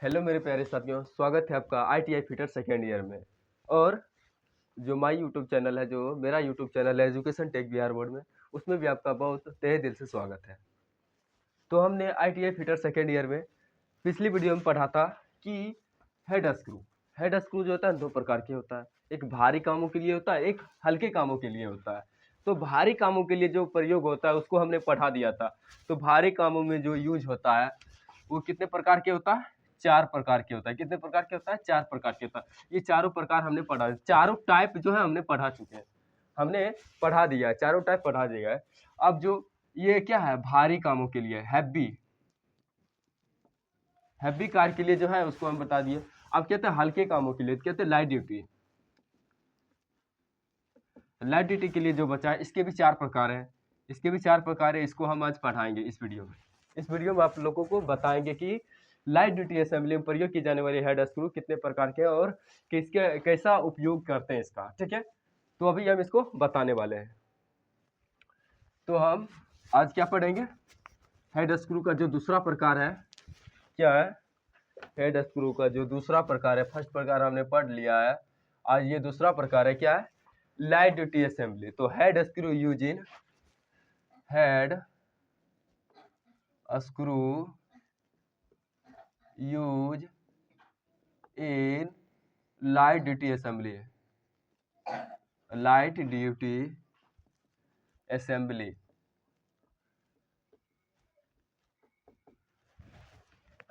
Hello मेरे प्यारे साथियों, स्वागत है आपका ITI फिटर सेकेंड ईयर में। और जो माई यूट्यूब चैनल है, जो मेरा यूट्यूब चैनल है एजुकेशन टेक बिहार बोर्ड में, उसमें भी आपका बहुत तहे दिल से स्वागत है। तो हमने ITI फिटर सेकेंड ईयर में पिछली वीडियो में पढ़ा था कि हेड स्क्रू जो होता है दो प्रकार के होता है। एक भारी कामों के लिए होता है, एक हल्के कामों के लिए होता है। तो भारी कामों के लिए जो प्रयोग होता है उसको हमने पढ़ा दिया था। तो भारी कामों में जो यूज होता है वो कितने प्रकार के होता है? 4 प्रकार के होता है। कितने प्रकार के होता है? 4 प्रकार के होता है। ये चारों प्रकार हमने पढ़ा, चारों टाइप जो है हमने पढ़ा चुके हैं, हमने पढ़ा दिया है, चारों टाइप पढ़ा दिया है। अब जो ये क्या है, भारी कामों के लिए हैवी कार के लिए जो है उसको हम बता दिए। अब कहते हैं हल्के कामों के लिए, कहते हैं लाइट ड्यूटी के लिए जो बचा है, इसके भी 4 प्रकार हैं। इसको हम आज पढ़ाएंगे इस वीडियो में आप लोगों को बताएंगे कि लाइट ड्यूटी असेंबली में प्रयोग की जाने वाली हेड स्क्रू कितने प्रकार के हैं और किसके कैसा उपयोग करते हैं इसका। ठीक है, तो अभी हम इसको बताने वाले हैं। तो हम आज क्या पढ़ेंगे? हेड स्क्रू का जो दूसरा प्रकार है, क्या है? हेड स्क्रू का जो दूसरा प्रकार है, फर्स्ट प्रकार हमने पढ़ लिया है, आज ये दूसरा प्रकार है। क्या है? Light duty assembly. तो head screw use in light duty assembly.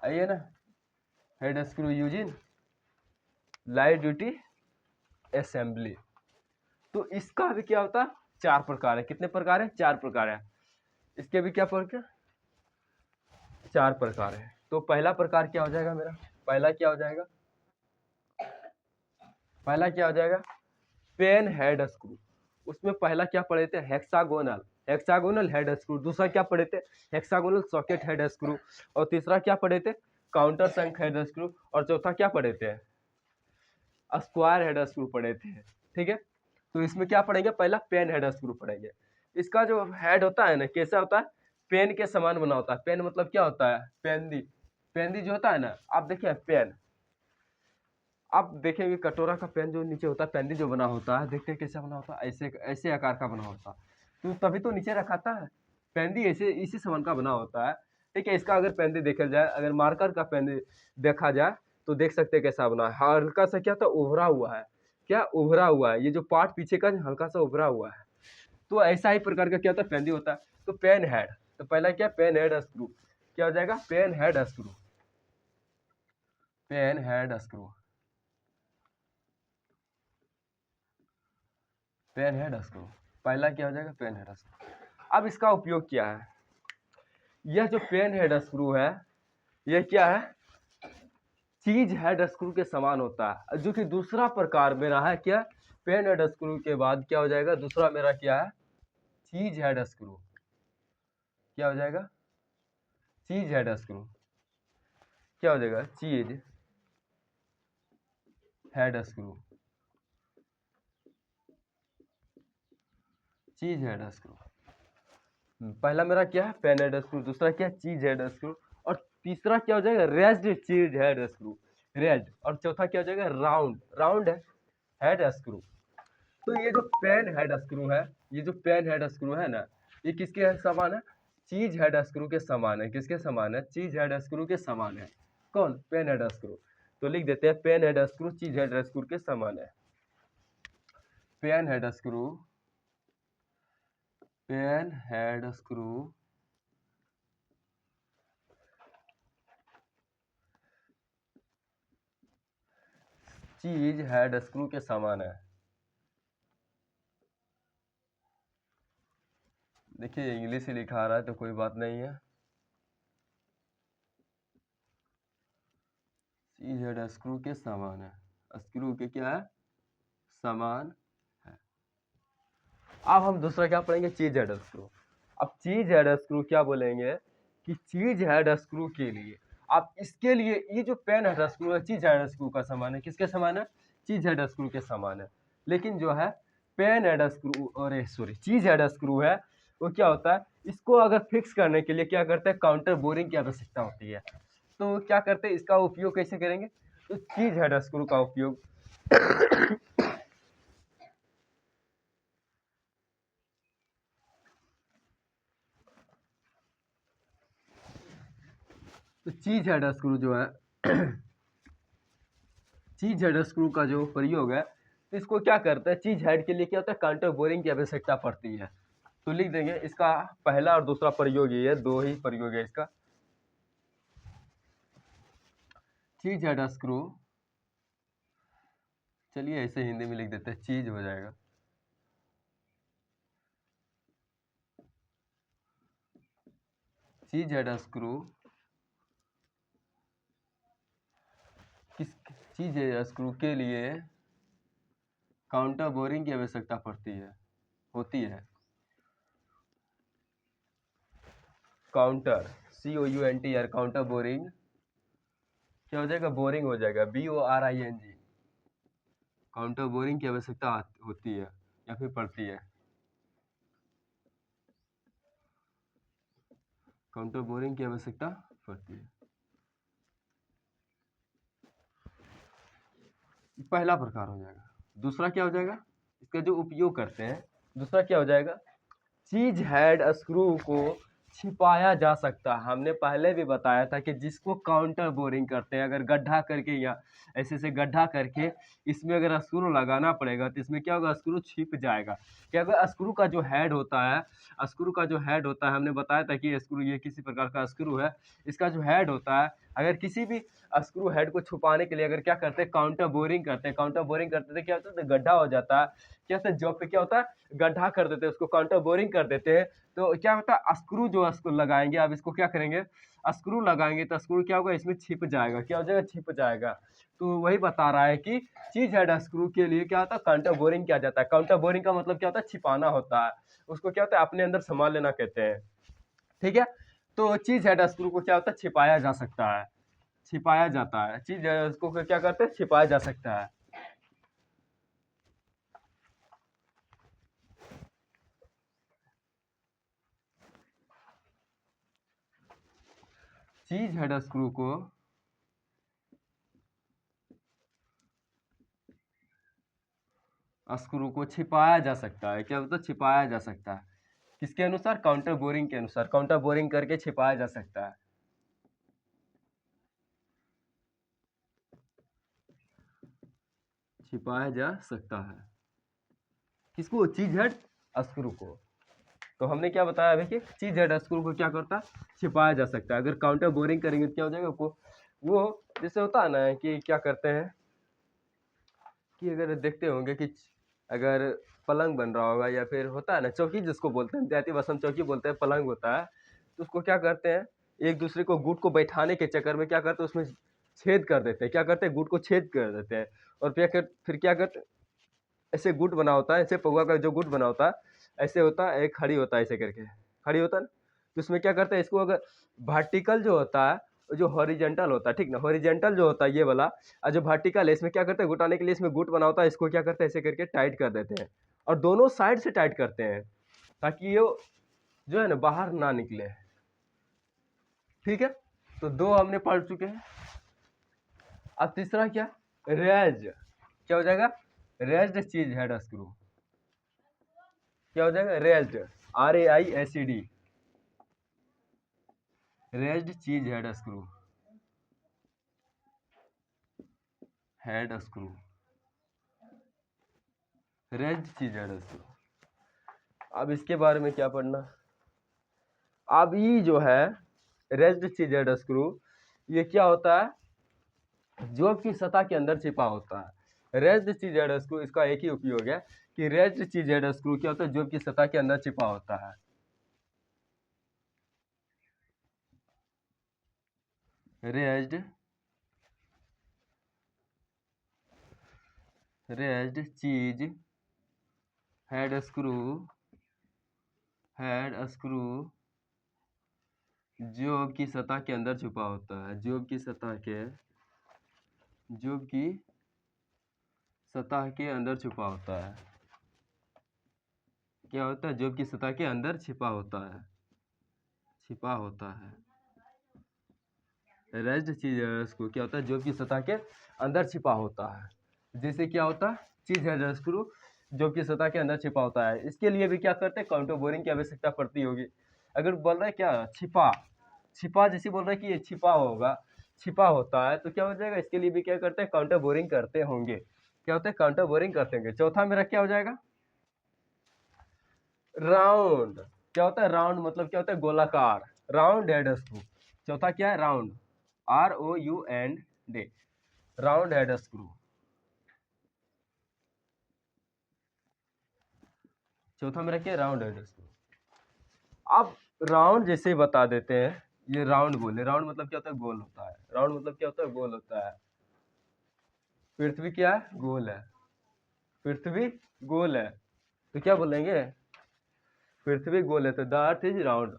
आइए ना, head screw use in light duty assembly. तो इसका भी क्या होता है? 4 प्रकार है। कितने प्रकार है? 4 प्रकार है। इसके भी क्या प्रकार? 4 प्रकार है। तो पहला प्रकार क्या हो जाएगा मेरा? पहला क्या हो जाएगा? Pan head screw. उसमें पहला क्या पढ़े थे? Hexagonal head screw. दूसरा क्या पढ़े थे? Hexagonal socket head screw. और तीसरा क्या पढ़े थे? Countersunk head screw. और चौथा क्या पढ़े थे? स्क्वायर हेड स्क्रू पढ़े थे। ठीक है, तो इसमें क्या पढ़ेंगे? पहला पेन हेड स्क्रू पढ़ेंगे। इसका जो हेड होता है ना, कैसा होता है? पेन के समान बना होता है। पेन मतलब क्या होता है? पेंदी जो होता है ना, आप देखिए पेन, आप देखेंगे कटोरा का पेन जो नीचे होता है, पेंदी जो बना होता है, देखते हैं कैसा बना होता है? ऐसे ऐसे आकार का बना होता है। तो तभी तो नीचे रखाता है। पेंदी ऐसे इसी समान का बना होता है। ठीक है, इसका अगर पेंदी देखा जाए, अगर मार्कर का पेंदी देखा जाए तो देख सकते हैं कैसा बना है। हल्का सा क्या था? उभरा हुआ है। क्या उभरा हुआ है? ये जो पार्ट पीछे का हल्का सा उभरा हुआ है। तो ऐसा ही प्रकार का क्या होता है? पेंदी होता है। तो पेन हेड, तो पहला क्या? Pan head screw. क्या हो जाएगा? Pan head screw. पहला क्या हो जाएगा? Pan head screw. अब इसका उपयोग क्या है? यह जो पेन हेड स्क्रू है, यह क्या है? चीज हेड स्क्रू के समान होता है, जो कि दूसरा प्रकार मेरा है। क्या? पेन हेड स्क्रू के बाद क्या हो जाएगा? दूसरा मेरा क्या है? चीज हेड स्क्रू। क्या हो जाएगा? चीज हेड स्क्रू। क्या हो जाएगा? चीज हेड स्क्रू। पहला मेरा क्या है? Pan head screw. दूसरा क्या है? चीज हेड स्क्रू। और तीसरा क्या हो जाएगा? रेज्ड चीज हेड स्क्रू। रेज्ड। और चौथा क्या हो जाएगा? Round head screw. तो ये जो पेन हेड स्क्रू है ना, ये किसके समान है? चीज हेड स्क्रू के समान है। किसके समान है? चीज हेड स्क्रू के समान है। कौन? Pan head screw. तो लिख देते हैं pan head screw cheese head screw के समान है। Pan head screw cheese head screw के समान है। देखिए इंग्लिश ही लिखा आ रहा है तो कोई बात नहीं है। चीज हेड स्क्रू के समान है। स्क्रू के क्या है? समान है। अब हम दूसरा क्या पढ़ेंगे? चीज हेड स्क्रू। अब चीज हेड स्क्रू क्या बोलेंगे कि चीज हेड स्क्रू के लिए, आप इसके लिए ये जो पेन हेड स्क्रू है चीज हेड स्क्रू का समान है। किसके समान है? चीज हेड स्क्रू के समान है। लेकिन जो है पेन हेड स्क्रू, अरे सॉरी, चीज हेड स्क्रू है, वो क्या होता है? इसको अगर फिक्स करने के लिए क्या करते हैं? काउंटर बोरिंग की आवश्यकता होती है। तो क्या करते हैं, इसका उपयोग कैसे करेंगे, तो चीज हेड स्क्रू का उपयोग तो चीज हेड स्क्रू जो है चीज हेड स्क्रू का जो प्रयोग है, तो इसको क्या करते हैं, चीज हेड के लिए क्या होता है, काउंटर बोरिंग की आवश्यकता पड़ती है। तो लिख देंगे इसका पहला और दूसरा प्रयोग ये है, दो ही प्रयोग है इसका। चीज हेड स्क्रू, चलिए ऐसे हिंदी में लिख देते हैं, चीज हो जाएगा। चीज हेड स्क्रू किस चीज हेड स्क्रू के लिए काउंटर बोरिंग की आवश्यकता पड़ती है, होती है। काउंटर COUNTR काउंटर बोरिंग क्या हो जाएगा, बोरिंग हो जाएगा, BORING। काउंटर बोरिंग की आवश्यकता होती है या फिर पड़ती है। काउंटर बोरिंग की आवश्यकता पड़ती है, पहला प्रकार हो जाएगा। दूसरा क्या हो जाएगा, इसका जो उपयोग करते हैं, दूसरा क्या हो जाएगा, चीज हेड स्क्रू को छिपाया जा सकता है। हमने पहले भी बताया था कि जिसको काउंटर बोरिंग करते हैं, अगर गड्ढा करके या ऐसे से गड्ढा करके इसमें अगर स्क्रू लगाना पड़ेगा तो इसमें क्या होगा, स्क्रू छिप जाएगा। क्या होगा, स्क्रू का जो हेड होता है, स्क्रू का जो हेड होता है, हमने बताया था कि स्क्रू ये किसी प्रकार का स्क्रू है, इसका जो हेड होता है, अगर किसी भी स्क्रू हेड को छुपाने के लिए अगर क्या करते हैं, काउंटर बोरिंग करते हैं, काउंटर बोरिंग करते थे क्या होता है, गड्ढा हो जाता है, क्या होता है, जॉब पे क्या होता है, गड्ढा कर देते हैं, उसको काउंटर बोरिंग कर देते हैं। तो क्या होता है, स्क्रू जो स्क्रू लगाएंगे, अब इसको क्या करेंगे, स्क्रू लगाएंगे तो स्क्रू क्या होगा, इसमें छिप जाएगा, क्या हो जाएगा, छिप जाएगा। तो वही बता रहा है कि चीज हेड स्क्रू के लिए क्या होता है, काउंटर बोरिंग किया जाता है। काउंटर बोरिंग का मतलब क्या होता है, छिपाना होता है, उसको क्या होता है, अपने अंदर संभाल लेना कहते हैं। ठीक है, तो चीज हेड स्क्रू को क्या होता है, छिपाया जा सकता है, छिपाया जाता है, चीज हेड स्क्रू को क्या करते हैं, छिपाया जा सकता है। चीज हेड स्क्रू को छिपाया जा सकता है, क्या होता है, छिपाया जा सकता है, किसके अनुसार, काउंटर बोरिंग के अनुसार, काउंटर बोरिंग करके छिपाया जा सकता है। छिपाया जा सकता है किसको, चीज हेड स्क्रू को। तो हमने क्या बताया अभी कि चीज हेड स्क्रू को क्या करता है, छिपाया जा सकता है। अगर काउंटर बोरिंग करेंगे तो क्या हो जाएगा, वो जैसे होता है ना कि क्या करते हैं कि अगर देखते होंगे कि अगर पलंग बन रहा होगा या फिर होता है ना चौकी, जिसको बोलते हैं देहाती भाषा में चौकी बोलते हैं, पलंग होता है, तो उसको क्या करते हैं, एक दूसरे को गुट को बैठाने के चक्कर में क्या करते हैं, उसमें छेद कर देते हैं, क्या करते हैं, गुट को छेद कर देते हैं, और फिर क्या करते हैं, ऐसे गुट बना होता है, ऐसे पौवा का जो गुट बना होता है, ऐसे होता है, एक खड़ी होता है, ऐसे करके खड़ी होता है ना, तो उसमें क्या करते हैं, इसको अगर वर्टिकल जो होता है, जो हॉरिजेंटल होता है, ठीक ना, हॉरिजेंटल जो होता है ये वाला, और जो वर्टिकल है इसमें क्या करते हैं, गुटाने के लिए इसमें गुट बना होता है, इसको क्या करते हैं, ऐसे करके टाइट कर देते हैं, और दोनों साइड से टाइट करते हैं ताकि ये जो है ना बाहर ना निकले। ठीक है, तो दो हमने पढ़ चुके हैं। अब तीसरा क्या, रेज, क्या हो जाएगा, रेज्ड चीज हेड स्क्रू, क्या हो जाएगा, रेज्ड, RAISED, रेज्ड चीज head screw, head screw, raised चीज हेड स्क्रू। अब इसके बारे में क्या पढ़ना, अब ये जो है रेज्ड चीज हेड स्क्रू, ये क्या होता है, जॉब की सतह के अंदर छिपा होता है। रेज्ड चीज हेड स्क्रू, इसका एक ही उपयोग है कि रेज्ड चीज हेड स्क्रू क्या होता है, जॉब की सतह के अंदर छिपा होता है। रेज्ड चीज हेड स्क्रू, जॉब की सतह के अंदर छुपा होता है, जॉब की सतह के अंदर छुपा होता है, क्या होता है, जॉब की सतह के अंदर छिपा होता है, छिपा होता है। रेज्ड चीज हेड स्क्रू क्या होता है, जो कि सतह के अंदर छिपा होता है। जैसे क्या होता है, चीज हेड स्क्रू जो कि सतह के अंदर छिपा होता है। इसके लिए भी क्या करते हैं, काउंटर बोरिंग की आवश्यकता पड़ती होगी। अगर बोल रहे हैं क्या छिपा, छिपा जैसे बोल रहे हैं कि ये छिपा होगा, छिपा होता है, तो क्या हो जाएगा, इसके लिए भी क्या करते हैं, काउंटर बोरिंग करते होंगे। क्या होता है, काउंटर बोरिंग करते होंगे। चौथा मेरा क्या हो जाएगा, राउंड। क्या होता है, राउंड मतलब क्या होता है, गोलाकार, राउंड हेड स्क्रू। चौथा क्या है, round, ROUND, round head screw. चौथा मेरा क्या है, राउंड हेड स्क्रू। अब राउंड जैसे ही बता देते हैं, ये राउंड बोले, राउंड मतलब क्या होता है, गोल होता है। राउंड मतलब क्या होता है, गोल होता है। पृथ्वी क्या है, गोल है, पृथ्वी गोल है, तो क्या बोलेंगे, पृथ्वी गोल है, तो द अर्थ इज राउंड।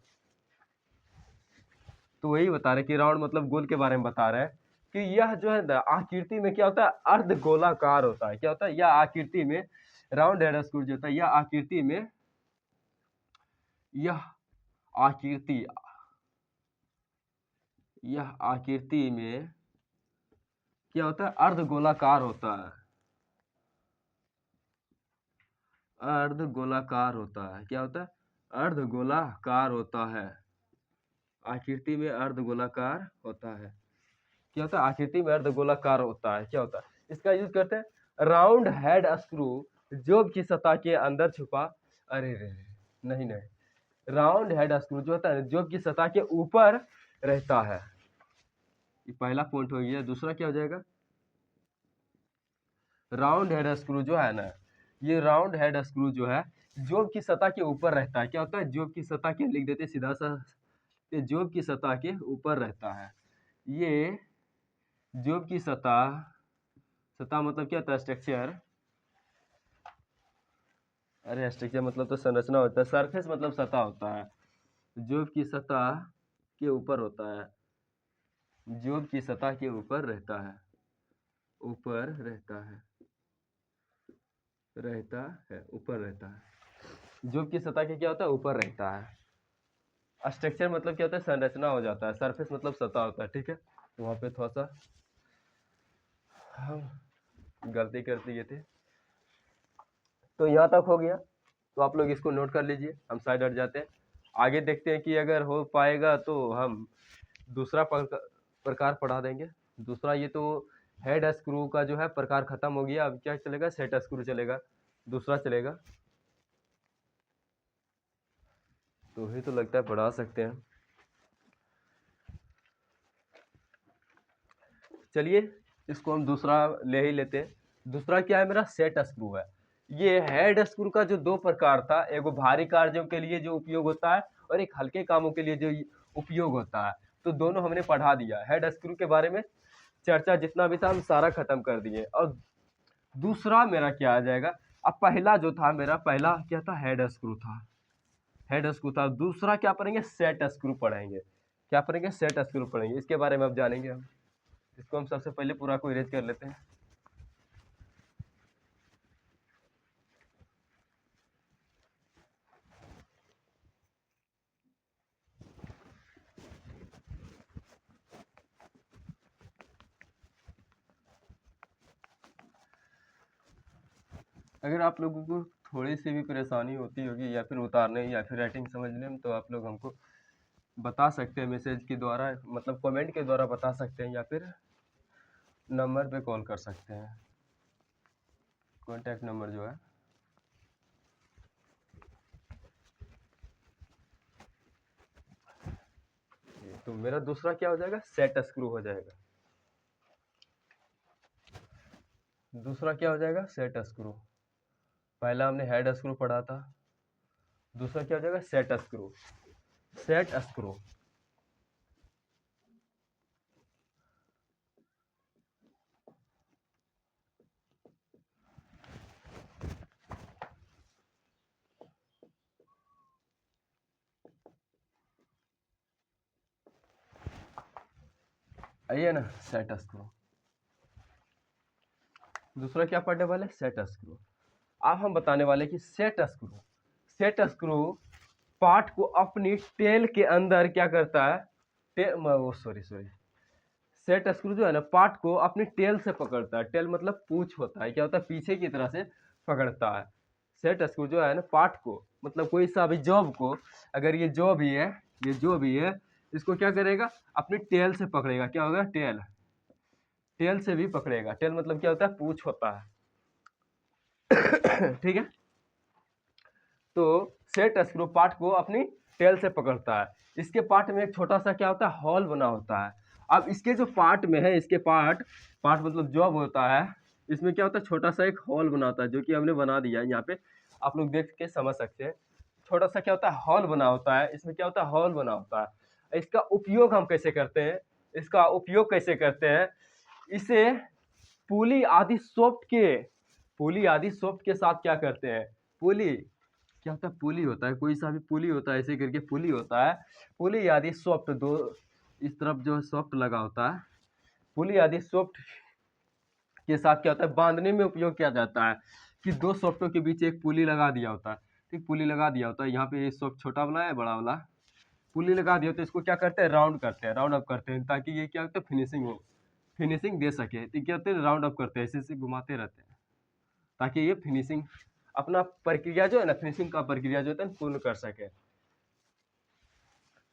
तो वही बता रहे कि राउंड मतलब गोल के बारे में बता रहे हैं कि यह जो है ना आकृति में क्या होता है, अर्ध गोलाकार होता है। क्या होता है, यह आकृति में, राउंड हेड स्क्रू जो होता है, यह आकृति में, यह आकृति, यह आकृति में क्या होता है, अर्ध गोलाकार होता है, अर्ध गोलाकार होता है। क्या होता है, अर्ध गोलाकार होता है, आकृति में अर्ध गोलाकार होता है। क्या होता है, आकृति में अर्ध गोलाकार होता है। क्या होता है, इसका यूज करते हैं राउंड हेड स्क्रू जोब की सतह के अंदर छुपा, अरे रे नहीं नहीं, राउंड हेड स्क्रू जो होता है जोब की सतह के ऊपर रहता है। ये पहला पॉइंट हो गया। दूसरा क्या हो जाएगा, राउंड हेड स्क्रू जो है ना, ये राउंड हेड स्क्रू जो है जोब की सतह के ऊपर रहता है। क्या होता है, जोब की सतह के, लिख देते सीधा सा, ये जोब की सतह के ऊपर रहता है। ये जोब की सतह, सतह मतलब क्या होता है, स्ट्रक्चर, अरे स्ट्रक्चर मतलब तो संरचना होता है, सरफेस मतलब सतह होता है, जोब की सतह के ऊपर होता है, जोब की सतह के ऊपर रहता है, ऊपर रहता है, रहता है, ऊपर रहता है। जोब की सतह के क्या होता है, ऊपर रहता है। स्ट्रक्चर मतलब क्या होता है, संरचना हो जाता है, सरफेस मतलब सतह होता है। ठीक है, तो वहाँ पे थोड़ा सा हम गलती कर दिए थे। तो यहाँ तक हो गया, तो आप लोग इसको नोट कर लीजिए, हम साइड हट जाते हैं। आगे देखते हैं कि अगर हो पाएगा तो हम दूसरा प्रकार पढ़ा देंगे। दूसरा, ये तो हेड स्क्रू का जो है प्रकार खत्म हो गया, अब क्या चलेगा, सेट स्क्रू चलेगा, दूसरा चलेगा। तो ही तो लगता है पढ़ा सकते हैं। चलिए इसको हम दूसरा ले ही लेते हैं। दूसरा क्या है मेरा, सेट स्क्रू है। ये हेड स्क्रू का जो दो प्रकार था, एगो भारी कार्यों के लिए जो उपयोग होता है और एक हल्के कामों के लिए जो उपयोग होता है, तो दोनों हमने पढ़ा दिया। हेड स्क्रू के बारे में चर्चा जितना भी था हम सारा खत्म कर दिए। और दूसरा मेरा क्या आ जाएगा, अब पहला जो था मेरा, पहला क्या था, हेड स्क्रू था, हेड स्क्रू था। दूसरा क्या पढ़ेंगे, सेट स्क्रू पढ़ेंगे। क्या पढ़ेंगे, सेट स्क्रू पढ़ेंगे। इसके बारे में अब जानेंगे हम। इसको हम सबसे पहले पूरा को इरेज कर लेते हैं। अगर आप लोगों को थोड़ी सी भी परेशानी होती होगी या फिर उतारने या फिर राइटिंग समझने में, तो आप लोग हमको बता सकते हैं मैसेज के द्वारा, मतलब कमेंट के द्वारा बता सकते हैं, या फिर नंबर पे कॉल कर सकते हैं, कॉन्टैक्ट नंबर जो है। तो मेरा दूसरा क्या हो जाएगा, सेट स्क्रू हो जाएगा। दूसरा क्या हो जाएगा, सेट स्क्रू। पहला हमने हेड स्क्रू पढ़ा था, दूसरा क्या हो जाएगा, सेट स्क्रू। सेट स्क्रू, आइए ना, सेट स्क्रू। दूसरा क्या पढ़ने वाले, सेट स्क्रू। अब हम बताने वाले कि set screw, set screw part को अपनी टेल के अंदर क्या करता है, सॉरी सेट स्क्रू जो है ना पार्ट को अपनी टेल से पकड़ता है। टेल मतलब पूंछ होता है, क्या होता है पीछे की तरह से पकड़ता है। सेट स्क्रू जो है ना पार्ट को मतलब कोई सा भी जॉब को, अगर ये जो भी है, ये जो भी है, इसको क्या करेगा अपनी टेल से पकड़ेगा। क्या होगा टेल, टेल से भी पकड़ेगा। टेल मतलब क्या होता है पूंछ होता है। ठीक है, तो सेट स्क्रू पार्ट को अपनी टेल से पकड़ता है। इसके पार्ट में एक छोटा सा क्या होता है हॉल बना होता है। अब इसके जो पार्ट में है, इसके पार्ट पार्ट मतलब जॉब होता है, इसमें क्या होता है छोटा सा एक हॉल बना होता है, जो कि हमने बना दिया है यहाँ पे, आप लोग देख के समझ सकते हैं। छोटा सा क्या होता है हॉल बना होता है, इसमें क्या होता है हॉल बना होता है। इसका उपयोग हम कैसे करते हैं, इसका उपयोग कैसे करते हैं, इसे पुली आदि सॉफ्ट के, पुली आदि सॉफ्ट के साथ क्या करते हैं, पुली क्या होता है पुली होता है, कोई सा भी पुली होता है, ऐसे करके पुली होता है। पुली आदि सॉफ्ट दो, इस तरफ जो सॉफ्ट लगा होता है, पुली आदि सॉफ्ट के साथ क्या होता है बांधने में उपयोग किया जाता है। कि दो सॉफ्टों के बीच एक पुली लगा दिया होता है, ठीक पुली लगा दिया होता है। यहाँ पे ये सॉफ्ट छोटा वाला है, बड़ा वाला पुली लगा दिया होता है। इसको क्या करते हैं राउंड करते हैं, राउंड अप करते हैं, ताकि ये क्या होता है फिनिशिंग हो, फिनिशिंग दे सके। तो क्या होते हैं राउंड अप करते हैं, ऐसे ऐसे घुमाते रहते हैं, ताकि ये फिनिशिंग अपना प्रक्रिया जो है ना, फिनिशिंग का प्रक्रिया जो है पूर्ण कर सके।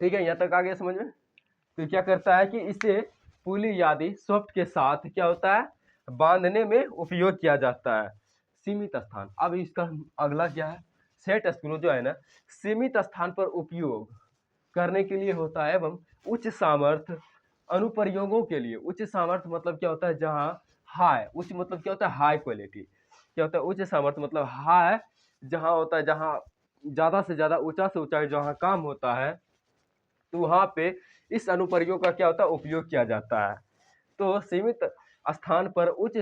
ठीक है, यहाँ तक आ गया समझ में। तो क्या करता है कि इसे पुली आदि सॉफ्ट के साथ क्या होता है बांधने में उपयोग किया जाता है। सीमित स्थान, अब इसका अगला क्या है, सेट स्क्रू जो है ना सीमित स्थान पर उपयोग करने के लिए होता है एवं उच्च सामर्थ्य अनुप्रयोगों के लिए। उच्च सामर्थ्य मतलब क्या होता है जहाँ हाई, उच्च मतलब क्या होता है हाई क्वालिटी, क्या होता है उच्च सामर्थ्य मतलब हाई, जहाँ होता है जहाँ ज़्यादा से ज़्यादा ऊंचा से ऊंचा जहाँ काम होता है, तो वहाँ पे इस अनुप्रयोग का क्या होता है उपयोग किया जाता है। तो सीमित स्थान पर उच्च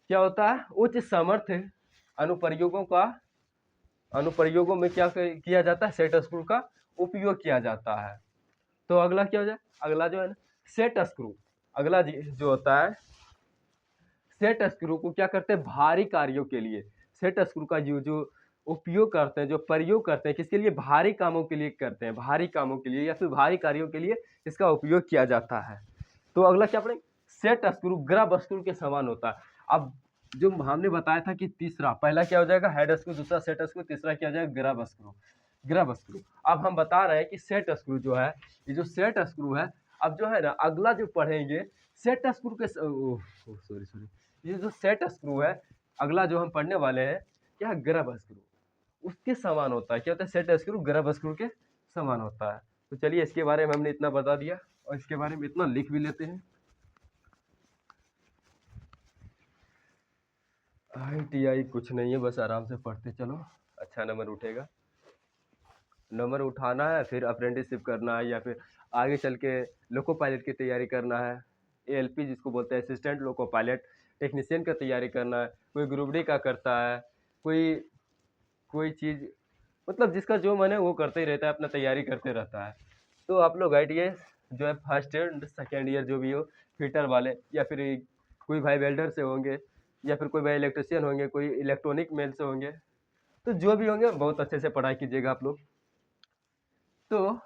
क्या होता है उच्च सामर्थ्य अनुप्रयोगों का, अनुप्रयोगों में क्या किया जाता है सेट स्क्रू का उपयोग किया जाता है। तो अगला क्या हो जाए, अगला जो है ना सेट स्क्रू, अगला जो होता है सेट स्क्रू को क्या करते हैं भारी कार्यों के लिए। सेट स्क्रू का जो उपयोग करते हैं, जो प्रयोग करते हैं किसके लिए, भारी कामों के लिए करते हैं, भारी कामों के लिए या फिर भारी कार्यों के लिए इसका उपयोग किया जाता है। तो अगला क्या पड़ेगा, सेट स्क्रू ग्रब स्क्रू के समान होता है। अब जो हमने बताया था कि तीसरा, पहला क्या हो जाएगा हेड स्क्रू, दूसरा सेट स्क्रू, तीसरा क्या हो जाएगा ग्रब स्क्रू, ग्रब स्क्रू। अब हम बता रहे हैं कि सेट स्क्रू जो है, ये जो सेट स्क्रू है, अब जो है ना अगला जो पढ़ेंगे सेट स्क्रू के सॉरी सॉरी, ये जो सेट स्क्रू है अगला जो हम पढ़ने वाले हैं क्या ग्रब स्क्रू, उसके समान होता है। क्या होता है सेट स्क्रू ग्रब स्क्रू के समान होता है। तो चलिए इसके बारे में हमने इतना बता दिया और इसके बारे में इतना लिख भी लेते हैं। ITI कुछ नहीं है, बस आराम से पढ़ते चलो, अच्छा नंबर उठेगा। नंबर उठाना है फिर अप्रेंटिसशिप करना है, या फिर आगे चल के लोको पायलट की तैयारी करना है, ALP जिसको बोलते हैं असिस्टेंट लोको पायलट टेक्नीशियन का तैयारी करना है, कोई ग्रुप डी का करता है, कोई कोई चीज़ मतलब जिसका जो मन है वो करते ही रहता है, अपना तैयारी करते रहता है। तो आप लोग ITI जो है फर्स्ट ईयर सेकेंड ईयर जो भी हो, फिटर वाले या फिर कोई भाई वेल्डर से होंगे, या फिर कोई भाई इलेक्ट्रिशियन होंगे, कोई इलेक्ट्रॉनिक मेल से होंगे, तो जो भी होंगे बहुत अच्छे से पढ़ाई कीजिएगा आप लोग। तो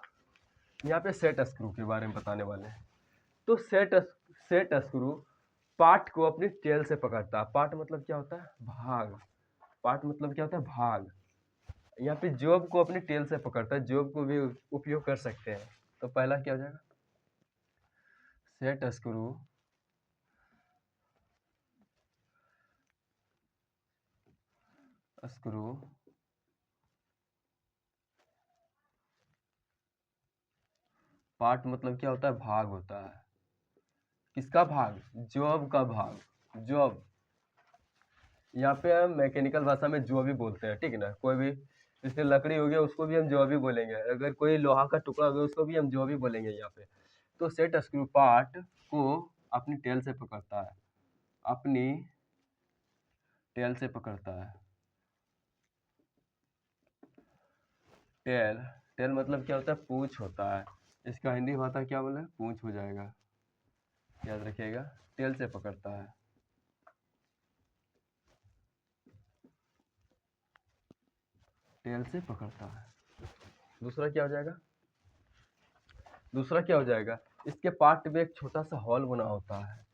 यहाँ पे सेट स्क्रू के बारे में बताने वाले हैं। तो सेट स्क्रू पार्ट को अपनी टेल से पकड़ता है। पार्ट मतलब क्या होता है भाग, पार्ट मतलब क्या होता है भाग। यहाँ पे जॉब को अपनी टेल से पकड़ता है, जॉब को भी उपयोग कर सकते हैं। तो पहला क्या हो जाएगा सेट स्क्रू स्क्रू पार्ट मतलब क्या होता है भाग होता है, किसका भाग, जॉब का भाग, जॉब। यहाँ पे हम मैकेनिकल भाषा में जॉब ही बोलते हैं, ठीक है ना। कोई भी जैसे लकड़ी हो गया उसको भी हम जॉब ही बोलेंगे, अगर कोई लोहा का टुकड़ा हो गया उसको भी हम जॉब ही बोलेंगे यहाँ पे। तो सेट स्क्रू पार्ट को अपनी टेल से पकड़ता है, अपनी टेल से पकड़ता है। टेल, टेल मतलब क्या होता है पूंछ होता है, इसका हिंदी भाषा क्या बोले पूंछ हो जाएगा, याद रखिएगा। टेल से पकड़ता है, टेल से पकड़ता है। दूसरा क्या हो जाएगा, दूसरा क्या हो जाएगा इसके पार्ट में एक छोटा सा हॉल बना होता है,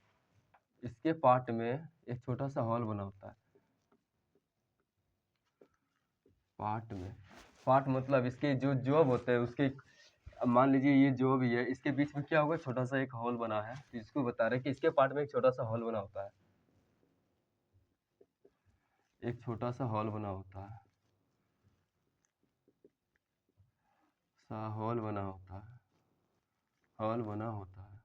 इसके पार्ट में एक छोटा सा हॉल बना होता है। पार्ट मतलब इसके जो जॉब होते हैं उसके, अब मान लीजिए ये जो भी है इसके बीच में क्या होगा, छोटा सा एक हॉल बना है, तो इसको बता रहे हैं कि इसके पार्ट में एक छोटा सा हॉल बना होता है, एक छोटा सा हॉल बना होता है, हॉल बना होता है, हॉल बना होता है।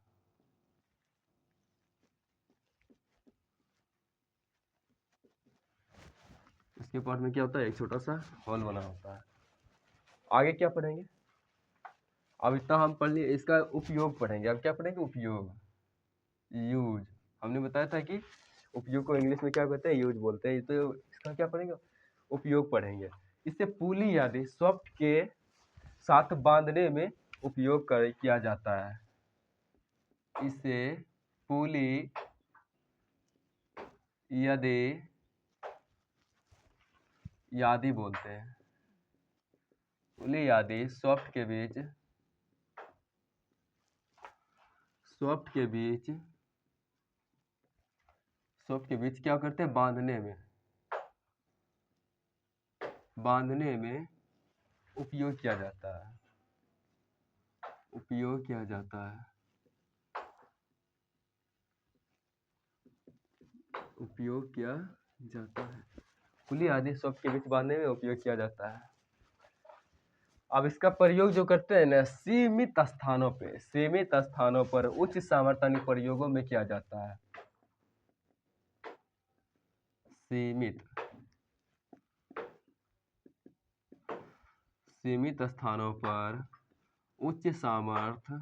इसके पार्ट में क्या होता है, एक छोटा सा हॉल बना होता है। आगे क्या पढ़ेंगे, अब इतना हम पढ़ लिए, इसका उपयोग पढ़ेंगे। अब क्या पढ़ेंगे, उपयोग, यूज। हमने बताया था कि उपयोग को इंग्लिश में क्या कहते हैं, यूज बोलते हैं, तो इसका क्या पढ़ेंगे, उपयोग पढ़ेंगे। इसे पुली आदि सॉफ्ट के साथ बांधने में उपयोग किया जाता है। इसे पुली यादी बोलते हैं। पुली आदि सॉफ्ट के बीच क्या करते हैं, बांधने में उपयोग किया जाता है, उपयोग किया जाता है, उपयोग किया जाता है। पुली आदि सॉफ्ट के बीच बांधने में उपयोग किया जाता है। अब इसका प्रयोग जो करते हैं ना, सीमित स्थानों पर उच्च सामर्थ्य अनुप्रयोगों में किया जाता है। सीमित स्थानों पर उच्च सामर्थ्य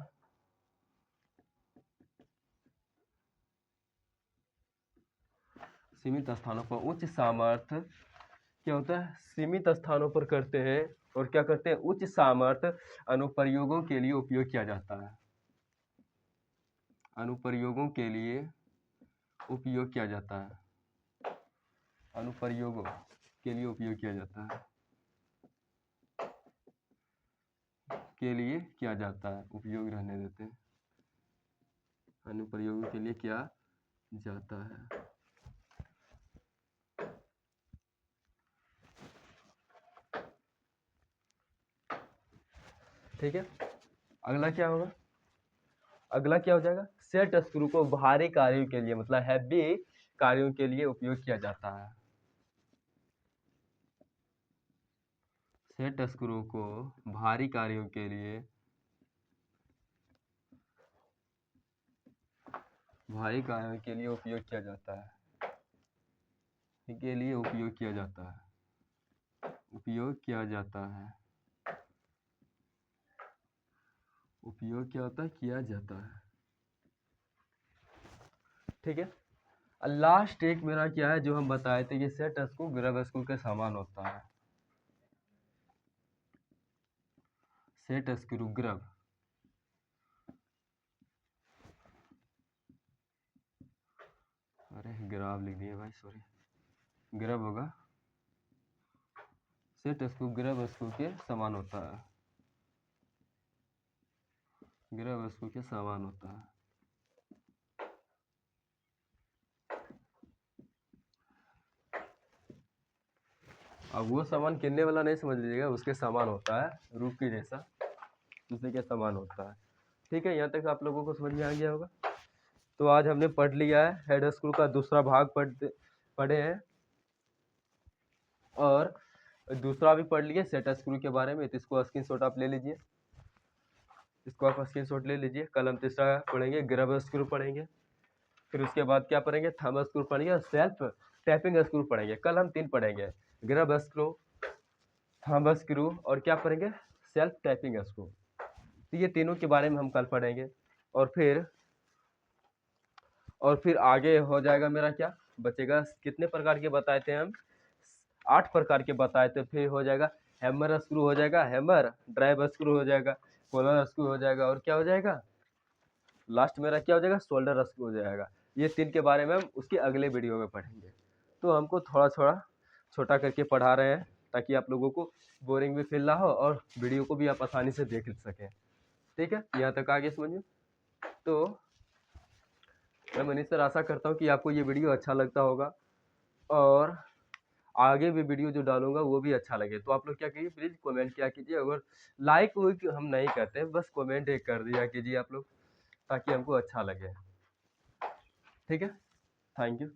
क्या होता है, सीमित स्थानों पर करते हैं, और क्या करते हैं, उच्च सामर्थ्य अनुप्रयोगों के लिए उपयोग किया जाता है, अनुप्रयोगों के लिए उपयोग किया जाता है, अनुप्रयोगों के लिए उपयोग किया जाता है, के लिए किया जाता है, उपयोग रहने देते हैं, अनुप्रयोगों के लिए किया जाता है। ठीक है, अगला क्या होगा, अगला क्या हो जाएगा, सेट स्क्रू को भारी कार्यों के लिए, मतलब हैवी कार्यों के लिए उपयोग किया जाता है। सेट स्क्रू को भारी कार्यों के लिए उपयोग किया जाता है, के लिए उपयोग किया जाता है, उपयोग क्या होता है, किया जाता है। ठीक है, लास्ट एक मेरा क्या है, जो हम बताए थे कि सेट स्क्रू ग्रब स्क्रू के समान होता है, सेट स्क्रू ग्रब, अरे ग्राफ लिख दिए भाई, सॉरी, ग्रब होगा, सेट स्क्रू ग्रब स्क्रू के समान होता है, ग्रब स्क्रू के समान होता है। अब वो सामान किनने वाला नहीं समझ लीजिएगा, उसके समान होता है, रूप के जैसा, उसी के समान होता है। ठीक है, यहाँ तक आप लोगों को समझ में आ गया होगा। तो आज हमने पढ़ लिया है, हेड स्क्रू का दूसरा भाग पढ़े हैं, और दूसरा भी पढ़ लिए सेट स्क्रू के बारे में। तो इसको स्क्रीनशॉट आप ले लीजिए, इसको आप स्क्रीनशॉट ले लीजिए। कल हम तीसरा पढ़ेंगे, ग्रब स्क्रू पढ़ेंगे, फिर उसके बाद क्या पढ़ेंगे, थंब स्क्रू पढ़ेंगे, और सेल्फ टैपिंग स्क्रू पढ़ेंगे। कल हम 3 पढ़ेंगे, ग्रब स्क्रू, थंब स्क्रू, और क्या पढ़ेंगे, सेल्फ टैपिंग स्क्रू। तो ये तीनों के बारे में हम कल पढ़ेंगे, और फिर आगे हो जाएगा मेरा क्या बचेगा, कितने प्रकार के बताए थे हम, 8 प्रकार के बताए थे। फिर हो जाएगा हैमर स्क्रू, हो जाएगा हैमर, ड्राइव स्क्रू हो जाएगा, कॉलर स्क्रू हो जाएगा, और क्या हो जाएगा, लास्ट मेरा क्या हो जाएगा, शोल्डर स्क्रू हो जाएगा। ये 3 के बारे में हम उसके अगले वीडियो में पढ़ेंगे। तो हमको थोड़ा थोड़ा छोटा करके पढ़ा रहे हैं, ताकि आप लोगों को बोरिंग भी फील ना हो, और वीडियो को भी आप आसानी से देख सकें। ठीक है, यहाँ तक आगे समझिए। तो मैं मनीष सर आशा करता हूँ कि आपको ये वीडियो अच्छा लगता होगा और आगे भी वीडियो जो डालूंगा वो भी अच्छा लगे। तो आप लोग क्या कीजिए, प्लीज़ कमेंट किया कीजिए। अगर लाइक वुइक हम नहीं करते, बस कमेंट एक कर दिया कीजिए आप लोग, ताकि हमको अच्छा लगे। ठीक है, थैंक यू।